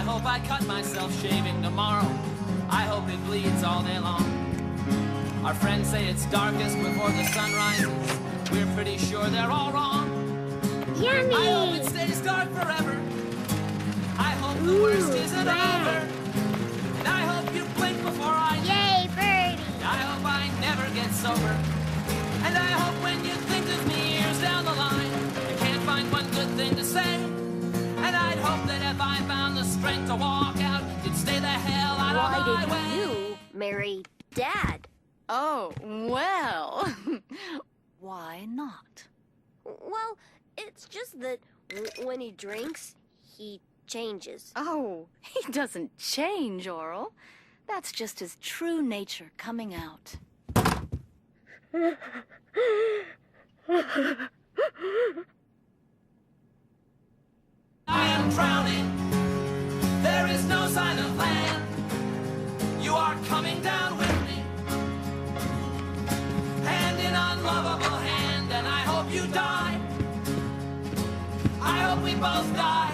hope I cut myself shaving tomorrow. I hope it bleeds all day long. Our friends say it's darkest before the sun rises. We're pretty sure they're all wrong. Yummy! I hope it stays dark forever. I hope the worst isn't over. And I hope you blink before I do. Yay, birdie! I hope I never get sober. And I hope when you think of me years down the line, you can't find one good thing to say. And I'd hope that if I found the strength to walk out, you'd stay the hell out of my way. Why did you marry Dad? Oh, well. Why not? Well, it's just that when he drinks, he changes. Oh, he doesn't change, Oral. That's just his true nature coming out. I am drowning. There is no sign of land. You are coming down with me, hand in unlovable hand, and I hope you die. I hope we both die.